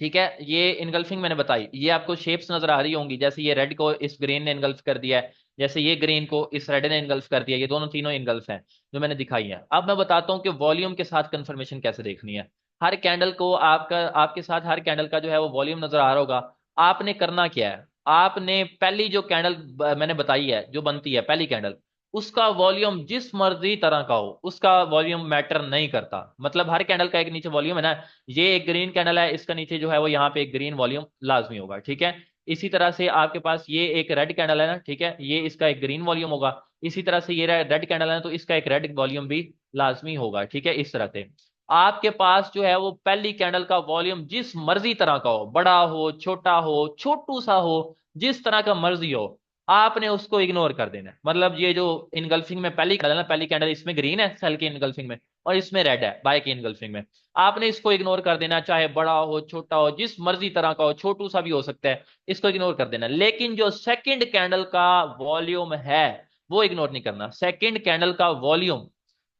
ठीक है, ये इनगल्फिंग मैंने बताई, ये आपको शेप्स नजर आ रही होंगी, जैसे ये रेड को इस ग्रीन ने इनगल्फ कर दिया है, जैसे ये ग्रीन को इस रेड ने इनगल्फ कर दिया, ये दोनों तीनों इनगल्फ हैं जो मैंने दिखाई है। अब मैं बताता हूँ कि वॉल्यूम के साथ कंफर्मेशन कैसे देखनी है। हर कैंडल को आपका, आपके साथ हर कैंडल का जो है वो वॉल्यूम नजर आ रहा होगा। आपने करना क्या है, आपने पहली जो कैंडल मैंने बताई है जो बनती है पहली कैंडल, उसका वॉल्यूम जिस मर्जी तरह का हो, उसका वॉल्यूम मैटर नहीं करता, मतलब हर कैंडल का एक नीचे वॉल्यूम है ना, ये एक ग्रीन कैंडल है, इसका नीचे जो है वो यहाँ पे एक ग्रीन वॉल्यूम लाजमी होगा, ठीक है। इसी तरह से आपके पास ये एक रेड कैंडल है ना, ठीक है, ये इसका एक ग्रीन वॉल्यूम होगा। इसी तरह से ये रेड कैंडल है ना, तो इसका एक रेड वॉल्यूम भी लाजमी होगा, ठीक है। इस तरह से आपके पास जो है वो पहली कैंडल का वॉल्यूम जिस मर्जी तरह का हो, बड़ा हो, छोटा हो, छोटू सा हो, जिस तरह का मर्जी हो, आपने उसको इग्नोर कर देना है। मतलब ये जो इनगल्फिंग में पहली कैंडल है ना, पहली कैंडल इसमें ग्रीन है सेल की इनगल्फिंग में, और इसमें रेड है बाय की इनगल्फिंग में, आपने इसको इग्नोर कर देना, चाहे बड़ा हो, छोटा हो, जिस मर्जी तरह का हो, छोटू सा भी हो सकता है, इसको इग्नोर कर देना। लेकिन जो सेकंड कैंडल का वॉल्यूम है, वो इग्नोर नहीं करना। सेकंड कैंडल का वॉल्यूम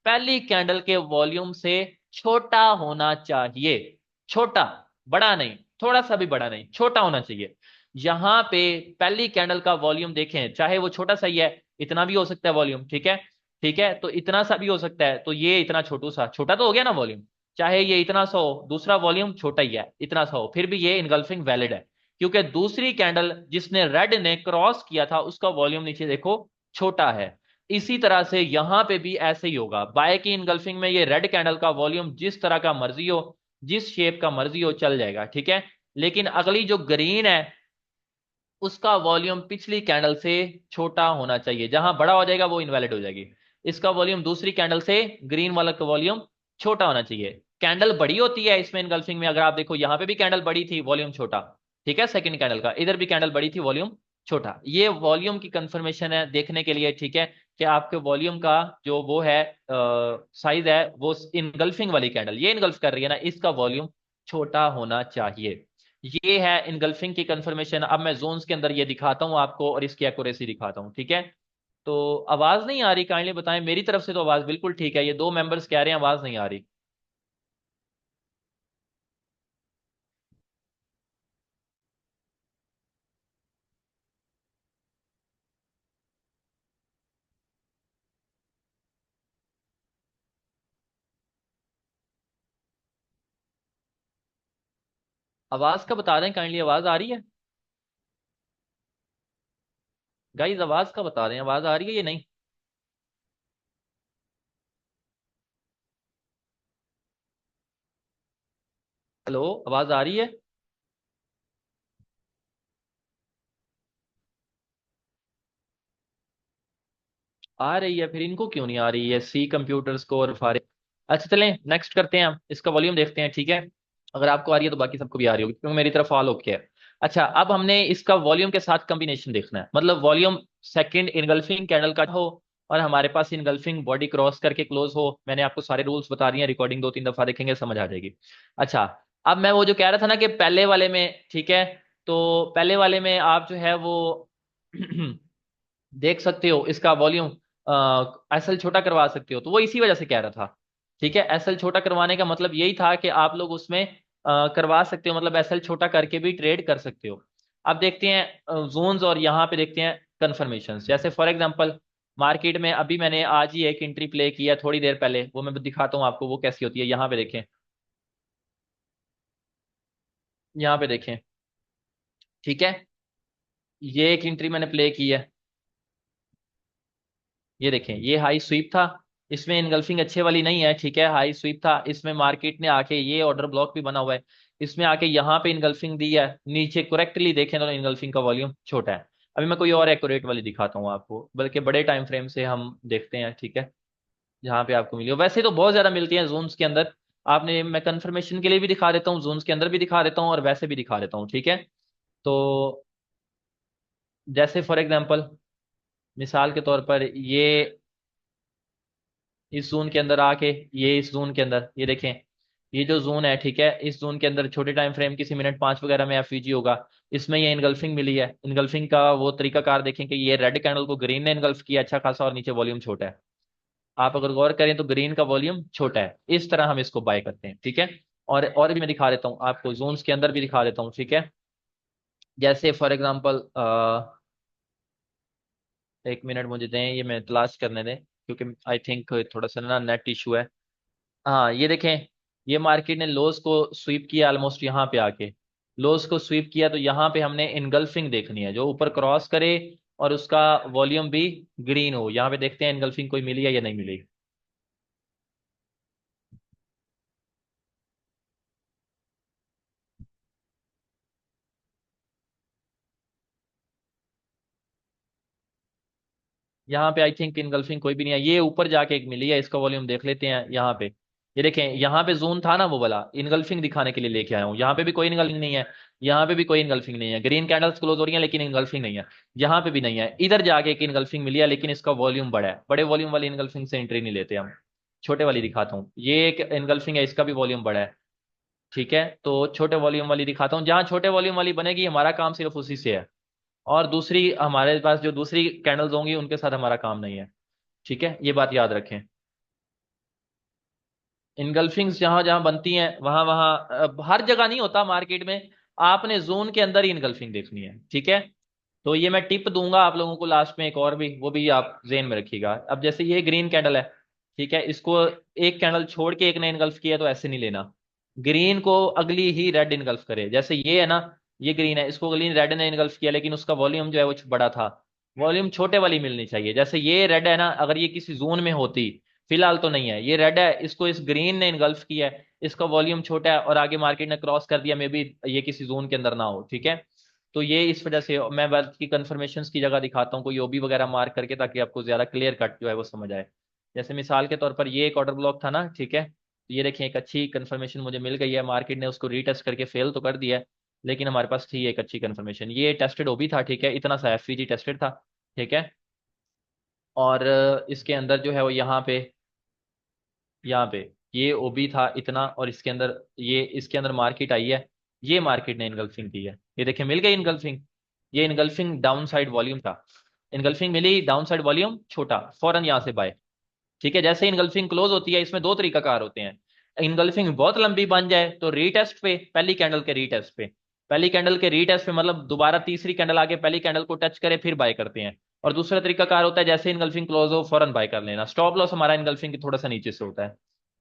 पहली कैंडल के वॉल्यूम से छोटा होना चाहिए, छोटा, बड़ा नहीं, थोड़ा सा भी बड़ा नहीं, छोटा होना चाहिए। यहां पे पहली कैंडल का वॉल्यूम देखें, चाहे वो छोटा सा ही है, इतना भी हो सकता है वॉल्यूम, ठीक है, ठीक है, तो इतना सा भी हो सकता है, तो ये इतना छोटू सा, छोटा तो हो गया ना वॉल्यूम, चाहे ये इतना सा हो, दूसरा वॉल्यूम छोटा ही है, इतना सा हो, फिर भी ये इनगल्फिंग वैलिड है, क्योंकि दूसरी कैंडल जिसने रेड ने क्रॉस किया था उसका वॉल्यूम नीचे देखो छोटा है। इसी तरह से यहां पे भी ऐसे ही होगा, बाय की इनगल्फिंग में ये रेड कैंडल का वॉल्यूम जिस तरह का मर्जी हो, जिस शेप का मर्जी हो, चल जाएगा, ठीक है। लेकिन अगली जो ग्रीन है, उसका वॉल्यूम पिछली कैंडल से छोटा होना चाहिए, जहां बड़ा हो जाएगा वो इनवैलिड हो जाएगी। इसका वॉल्यूम दूसरी कैंडल से, ग्रीन वाला का वॉल्यूम छोटा होना चाहिए। कैंडल बड़ी होती है इसमें इनगल्फिंग में, अगर आप देखो यहाँ पे भी कैंडल बड़ी थी, वॉल्यूम छोटा, ठीक है, सेकंड कैंडल का, इधर भी कैंडल बड़ी थी, वॉल्यूम छोटा। ये वॉल्यूम की कंफर्मेशन है देखने के लिए, ठीक है, कि आपके वॉल्यूम का जो वो है साइज है, वो इनगल्फिंग वाली कैंडल ये इनगल्फ कर रही है ना, इसका वॉल्यूम छोटा होना चाहिए। ये है इनगल्फिंग की कंफर्मेशन। अब मैं जोन्स के अंदर ये दिखाता हूं आपको और इसकी एक्यूरेसी दिखाता हूं, ठीक है। तो आवाज नहीं आ रही, काइंडली बताएं, मेरी तरफ से तो आवाज बिल्कुल ठीक है, ये दो मेंबर्स कह रहे हैं आवाज नहीं आ रही। आवाज का बता दें काइंडली, आवाज आ रही है गाइस, आवाज का बता दें, आवाज आ रही है ये नहीं। हेलो, आवाज आ रही है? आ रही है, फिर इनको क्यों नहीं आ रही है, सी कंप्यूटर्स को और फारे। अच्छा चलें, नेक्स्ट करते हैं, हम इसका वॉल्यूम देखते हैं, ठीक है। अगर आपको आ रही है तो बाकी सबको भी आ रही होगी, क्योंकि मेरी तरफ ऑल ओके है। अच्छा, अब हमने इसका वॉल्यूम के साथ कॉम्बिनेशन देखना है, मतलब वॉल्यूम सेकंड इनगल्फिंग कैंडल का हो, और हमारे पास इनगल्फिंग बॉडी क्रॉस करके क्लोज हो। मैंने आपको सारे रूल्स बता दिए हैं, रिकॉर्डिंग दो तीन दफा देखेंगे समझ आ जाएगी। अच्छा, अब मैं वो जो कह रहा था ना कि पहले वाले में, ठीक है, तो पहले वाले में आप जो है वो देख सकते हो इसका वॉल्यूम एसएल छोटा करवा सकते हो, तो वो इसी वजह से कह रहा था। ठीक है, एसएल छोटा करवाने का मतलब यही था कि आप लोग उसमें करवा सकते हो, मतलब एसएल छोटा करके भी ट्रेड कर सकते हो। अब देखते हैं जोन्स, और यहाँ पे देखते हैं कन्फर्मेशन। जैसे फॉर एग्जांपल मार्केट में अभी मैंने आज ही एक एंट्री प्ले किया थोड़ी देर पहले, वो मैं दिखाता हूँ आपको वो कैसी होती है। यहाँ पे देखें, यहाँ पे देखें। ठीक है, ये एक एंट्री मैंने प्ले की है। ये देखें, ये हाई स्वीप था, इसमें इनगल्फिंग अच्छे वाली नहीं है। ठीक है, हाई स्वीप था, इसमें मार्केट ने आके, ये ऑर्डर ब्लॉक भी बना हुआ है, इसमें आके यहाँ पे इनगल्फिंग दी है। नीचे करेक्टली देखें तो इनगल्फिंग का वॉल्यूम छोटा है। अभी मैं कोई और एक्यूरेट वाली दिखाता हूँ आपको, बल्कि बड़े टाइम फ्रेम से हम देखते हैं। ठीक है, जहाँ पे आपको मिली हो, वैसे तो बहुत ज्यादा मिलती है जोन्स के अंदर। आपने, मैं कंफर्मेशन के लिए भी दिखा देता हूँ, जोन्स के अंदर भी दिखा देता हूँ, और वैसे भी दिखा देता हूँ। ठीक है, तो जैसे फॉर एग्जांपल, मिसाल के तौर पर ये इस जोन के अंदर आके, ये इस जोन के अंदर, ये देखें, ये जो जोन है, ठीक है, इस जोन के अंदर छोटे टाइम फ्रेम किसी मिनट 5 वगैरह में एफवीजी होगा, इसमें ये इनगल्फिंग मिली है। इनगल्फिंग का वो तरीकाकार देखें कि ये रेड कैंडल को ग्रीन ने इनगल्फ किया अच्छा खासा, और नीचे वॉल्यूम छोटा है। आप अगर गौर करें तो ग्रीन का वॉल्यूम छोटा है, इस तरह हम इसको बाय करते हैं। ठीक है, और भी मैं दिखा देता हूँ आपको, जोन्स के अंदर भी दिखा देता हूँ। ठीक है, जैसे फॉर एग्जाम्पल, एक मिनट मुझे दें, ये मैं तलाश करने दें, क्योंकि आई थिंक थोड़ा सा ना नेट इशू है। हाँ, ये देखें, ये मार्केट ने लोस को स्वीप किया ऑलमोस्ट यहाँ पे आके, लोस को स्वीप किया, तो यहाँ पे हमने इनगल्फिंग देखनी है जो ऊपर क्रॉस करे, और उसका वॉल्यूम भी ग्रीन हो। यहाँ पे देखते हैं इनगल्फिंग कोई मिली है या नहीं मिली। यहाँ पे आई थिंक इनगल्फिंग कोई भी नहीं है, ये ऊपर जाके एक मिली है, इसका वॉल्यूम देख लेते हैं। यहाँ पे ये देखें, यहाँ पे जोन था ना वो वाला, इनगल्फिंग दिखाने के लिए लेके आया हूँ। यहाँ पे भी कोई इनगल्फिंग नहीं है, यहाँ पे भी कोई इनगल्फिंग नहीं है, ग्रीन कैंडल्स क्लोज हो रही है लेकिन इनगल्फिंग नहीं है। यहाँ पे भी नहीं है, इधर जाके एक इनगल्फिंग मिली है, लेकिन इसका वॉल्यूम बड़ा है। बड़े वॉल्यूम वाली इनगल्फिंग से एंट्री नहीं लेते हम, छोटे वाली दिखाता हूँ। ये एक इनगल्फिंग है, इसका भी वॉल्यूम बड़ा है। ठीक है, तो छोटे वॉल्यूम वाली दिखाता हूँ, जहाँ छोटे वॉल्यूम वाली बनेगी हमारा काम सिर्फ उसी से है, और दूसरी हमारे पास जो दूसरी कैंडल्स होंगी उनके साथ हमारा काम नहीं है। ठीक है, ये बात याद रखें। इनगल्फिंग्स जहां जहां बनती हैं वहां वहां, हर जगह नहीं होता मार्केट में, आपने जोन के अंदर ही इनगल्फिंग देखनी है। ठीक है, तो ये मैं टिप दूंगा आप लोगों को लास्ट में एक और भी, वो भी आप जेन में रखिएगा। अब जैसे ये ग्रीन कैंडल है, ठीक है, इसको एक कैंडल छोड़ के एक ने इनगल्फ किया, तो ऐसे नहीं लेना। ग्रीन को अगली ही रेड इनगल्फ करे, जैसे ये है ना, ये ग्रीन है, इसको अगली रेड ने इनगल्फ किया, लेकिन उसका वॉल्यूम जो है वो बड़ा था। वॉल्यूम छोटे वाली मिलनी चाहिए। जैसे ये रेड है ना, अगर ये किसी जोन में होती, फिलहाल तो नहीं है, ये रेड है, इसको इस ग्रीन ने इनगल्फ किया है, इसका वॉल्यूम छोटा है, और आगे मार्केट ने क्रॉस कर दिया, मे बी ये किसी जोन के अंदर ना हो। ठीक है, तो ये इस वजह से मैं वेल्थ की कंफर्मेशन की जगह दिखाता हूँ कोई ओबी वगैरह मार्क करके, ताकि आपको ज्यादा क्लियर कट जो है वो समझ आए। जैसे मिसाल के तौर पर ये एक ऑर्डर ब्लॉक था ना, ठीक है, तो ये देखिए एक अच्छी कंफर्मेशन मुझे मिल गई है, मार्केट ने उसको रीटेस्ट करके फेल तो कर दिया है, लेकिन हमारे पास थी एक अच्छी कंफर्मेशन, ये टेस्टेड ओबी था। ठीक है, इतना सा एफवीजी टेस्टेड था। ठीक है, और इसके अंदर जो है वो यहाँ पे ये ओबी था इतना, और इसके अंदर, ये इसके अंदर मार्केट आई है, ये मार्केट ने इनगल्फिंग दी है, ये देखिए मिल गई इनगल्फिंग। ये इनगल्फिंग डाउन साइड वॉल्यूम था, इनगल्फिंग मिली, डाउन साइड वॉल्यूम छोटा, फौरन यहां से बाय। ठीक है, जैसे इनगल्फिंग क्लोज होती है, इसमें दो तरीका कार होते हैं। इनगल्फिंग बहुत लंबी बन जाए तो रीटेस्ट पे, पहली कैंडल के रीटेस्ट पे, पहली कैंडल के रीटेस्ट पे मतलब दोबारा तीसरी कैंडल आके पहली कैंडल को टच करे फिर बाय करते हैं। और दूसरा तरीका कार होता है, जैसे इनगल्फिंग क्लोज हो फौरन बाय कर लेना। स्टॉप लॉस हमारा इनगल्फिंग के थोड़ा सा नीचे से होता है।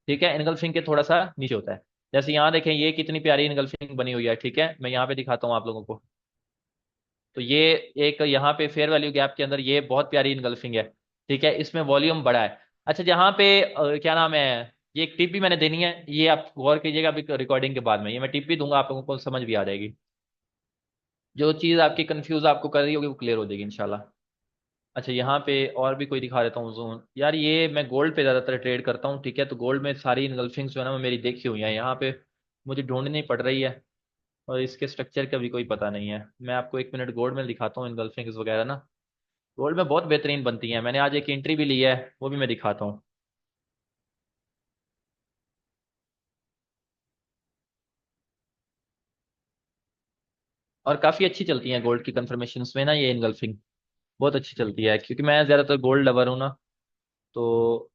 ठीक है, इनगल्फिंग के थोड़ा सा नीचे होता है। जैसे यहाँ देखें, ये कितनी प्यारी इनगल्फिंग बनी हुई है। ठीक है, मैं यहाँ पे दिखाता हूँ आप लोगों को, तो ये एक यहाँ पे फेयर वैल्यू गैप के अंदर ये बहुत प्यारी इनगल्फिंग है। ठीक है, इसमें वॉल्यूम बड़ा है। अच्छा, जहाँ पे क्या नाम है, ये एक टिप भी मैंने देनी है, ये आप गौर कीजिएगा अभी रिकॉर्डिंग के बाद में, ये मैं टिप भी दूंगा, आप लोगों को समझ भी आ जाएगी। जो चीज़ आपकी कंफ्यूज आपको कर रही होगी वो क्लियर हो जाएगी इंशाल्लाह। अच्छा, यहाँ पे और भी कोई दिखा देता हूँ जोन यार, ये मैं गोल्ड पे ज़्यादातर ट्रेड करता हूँ। ठीक है, तो गोल्ड में सारी इनगल्फिंग्स जो है ना वो मेरी देखी हुई है, यहाँ पे मुझे ढूंढनी पड़ रही है, और इसके स्ट्रक्चर का भी कोई पता नहीं है। मैं आपको एक मिनट गोल्ड में दिखाता हूँ इनगल्फिंग्स वगैरह ना, गोल्ड में बहुत बेहतरीन बनती है, मैंने आज एक एंट्री भी ली है, वो भी मैं दिखाता हूँ। और काफ़ी अच्छी चलती हैं गोल्ड की कंफर्मेशन में ना, ये इनगल्फिंग बहुत अच्छी चलती है, क्योंकि मैं ज़्यादातर गोल्ड लवर हूँ ना। तो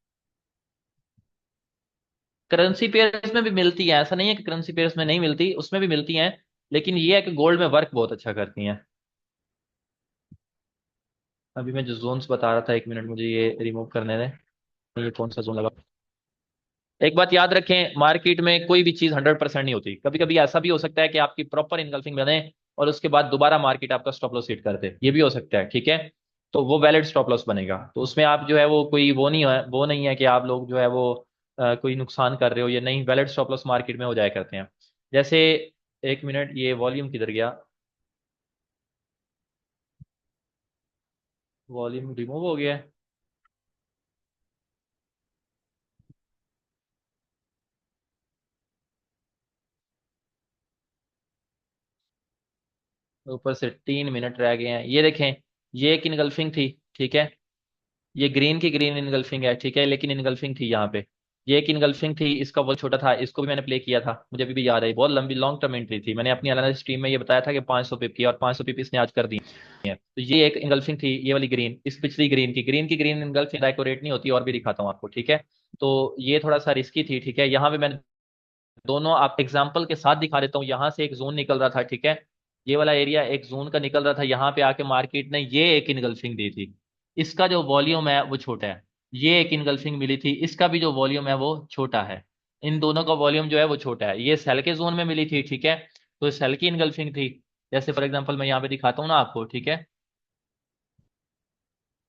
करेंसी पेयर्स में भी मिलती है, ऐसा नहीं है कि करेंसी पेयर्स में नहीं मिलती, उसमें भी मिलती हैं। लेकिन ये है कि गोल्ड में वर्क बहुत अच्छा करती हैं। अभी मैं जो जोन्स बता रहा था, 1 मिनट मुझे ये रिमूव करने दें। ये कौन सा जोन लगा? एक बात याद रखें, मार्केट में कोई भी चीज 100% नहीं होती। कभी कभी ऐसा भी हो सकता है कि आपकी प्रॉपर इनगल्फिंग बने और उसके बाद दोबारा मार्केट आपका स्टॉप लॉस हिट कर दे, ये भी हो सकता है, ठीक है। तो वो वैलिड स्टॉप लॉस बनेगा, तो उसमें आप जो है वो कोई वो नहीं है कि आप लोग जो है वो कोई नुकसान कर रहे हो या नहीं। वैलिड स्टॉप लॉस मार्केट में हो जाया करते हैं। जैसे 1 मिनट, ये वॉल्यूम किधर गया? वॉल्यूम रिमूव हो गया है। ऊपर से 3 मिनट रह गए हैं, ये देखें। ये एक इनगल्फिंग थी, ठीक है। ये ग्रीन की ग्रीन इनगल्फिंग है, ठीक है, लेकिन इनगल्फिंग थी यहाँ पे। ये एक इनगल्फिंग थी, इसका वो छोटा था, इसको भी मैंने प्ले किया था, मुझे अभी भी याद है। बहुत लंबी लॉन्ग टर्म एंट्री थी, मैंने अपनी एनालिसिस स्ट्रीम में ये बताया था कि 500 पिप की, और 500 पिप इसने आज कर दी है। तो ये एक इनगल्फिंग थी, ये वाली ग्रीन, इस पिछली ग्रीन की ग्रीन इनगल्फिंग एक्यूरेट नहीं होती, और भी दिखाता हूँ आपको, ठीक है। तो ये थोड़ा सा रिस्की थी, ठीक है। यहाँ पे मैंने दोनों आप एग्जाम्पल के साथ दिखा देता हूँ। यहाँ से एक जोन निकल रहा था, ठीक है। ये वाला एरिया एक जोन का निकल रहा था, यहाँ पे आके मार्केट ने ये एक इनगल्फिंग दी थी। इसका जो वॉल्यूम है वो छोटा है। ये एक इनगल्फिंग मिली थी, इसका भी जो वॉल्यूम है वो छोटा है। इन दोनों का वॉल्यूम जो है वो छोटा है। ये सेल के जोन में मिली थी, ठीक है। तो सेल की इनगल्फिंग थी। जैसे फॉर एग्जाम्पल मैं यहाँ पे दिखाता हूँ ना आपको, ठीक है।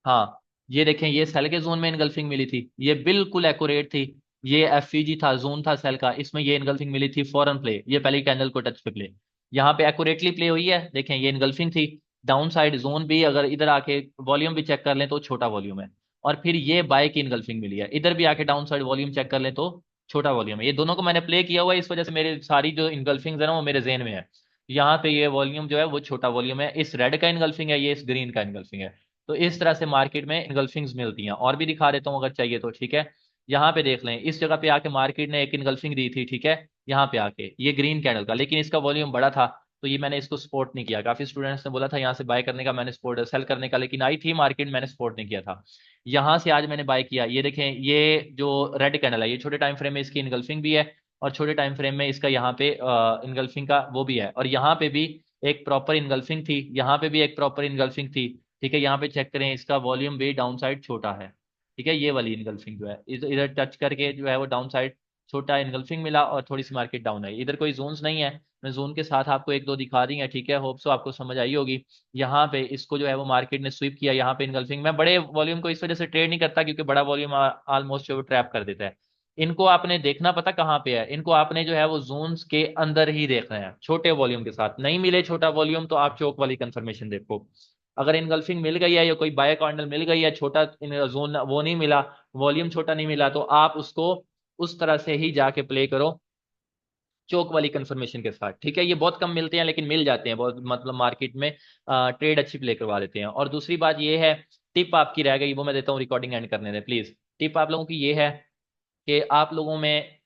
हाँ, ये देखें, ये सेल के जोन में इनगल्फिंग मिली थी, ये बिल्कुल एक्यूरेट थी। ये एफवीजी था, जोन था सेल का, इसमें ये इनगल्फिंग मिली थी, फॉरन प्ले, ये पहली कैंडल को टच पे प्ले। यहाँ पे एक्यूरेटली प्ले हुई है, देखें ये इनगल्फिंग थी। डाउन साइड जोन भी अगर इधर आके वॉल्यूम भी चेक कर लें तो छोटा वॉल्यूम है। और फिर ये बाय की इनगल्फिंग मिली है, इधर भी आके डाउन साइड वॉल्यूम चेक कर लें तो छोटा वॉल्यूम है। ये दोनों को मैंने प्ले किया हुआ है, इस वजह से मेरे सारी जो इनगल्फिंग है ना वो मेरे जेन में है। यहाँ पे ये वॉल्यूम जो है वो छोटा वॉल्यूम है, इस रेड का इनगल्फिंग है, ये इस ग्रीन का इनगल्फिंग है। तो इस तरह से मार्केट में इनगल्फिंग्स मिलती हैं, और भी दिखा देता हूँ अगर चाहिए तो, ठीक है। यहाँ पे देख लें, इस जगह पे आके मार्केट ने एक इनगल्फिंग दी थी, ठीक है। यहाँ पे आके ये ग्रीन कैंडल का, लेकिन इसका वॉल्यूम बड़ा था, तो ये मैंने इसको सपोर्ट नहीं किया। काफी स्टूडेंट्स ने बोला था यहाँ से बाय करने का, मैंने सपोर्ट सेल करने का, लेकिन आई थी मार्केट, मैंने सपोर्ट नहीं किया था। यहाँ से आज मैंने बाय किया, ये देखें, ये जो रेड कैंडल है, ये छोटे टाइम फ्रेम में इसकी इनगल्फिंग भी है, और छोटे टाइम फ्रेम में इसका यहाँ पे इनगल्फिंग का वो भी है, और यहाँ पे भी एक प्रॉपर इनगल्फिंग थी, यहाँ पे भी एक प्रॉपर इनगल्फिंग थी, ठीक है। यहाँ पे चेक करें, इसका वॉल्यूम भी डाउन साइड छोटा है, ठीक है। ये वाली इनगल्फिंग जो है इधर टच करके जो है वो डाउन साइड छोटा इनगल्फिंग मिला, और थोड़ी सी मार्केट डाउन है। इधर कोई जोन्स नहीं है, मैं जोन के साथ आपको एक दो दिखा दी है, ठीक है। होप सो आपको समझ आई होगी। यहाँ पे इसको जो है वो मार्केट ने स्वीप किया, यहाँ पे इनगल्फिंग। मैं बड़े वॉल्यूम को इस वजह से ट्रेड नहीं करता, क्योंकि बड़ा वॉल्यूम ऑलमोस्ट जो ट्रैप कर देता है। इनको आपने देखना पता कहाँ पे है, इनको आपने जो है वो जोन्स के अंदर ही देखना है, छोटे वॉल्यूम के साथ। नहीं मिले छोटा वॉल्यूम तो आप चौक वाली कंफर्मेशन देखो। अगर इनगल्फिंग मिल गई है या कोई बाय कैंडल मिल गई है, छोटा जोन वो नहीं मिला, वॉल्यूम छोटा नहीं मिला, तो आप उसको उस तरह से ही जाके प्ले करो, चौक वाली कंफर्मेशन के साथ, ठीक है। ये बहुत कम मिलते हैं, लेकिन मिल जाते हैं बहुत, मतलब मार्केट में ट्रेड अच्छी प्ले करवा देते हैं। और दूसरी बात ये है, टिप आपकी रह गई, वो मैं देता हूँ, रिकॉर्डिंग एंड करने दें प्लीज। टिप आप लोगों की ये है कि आप लोगों में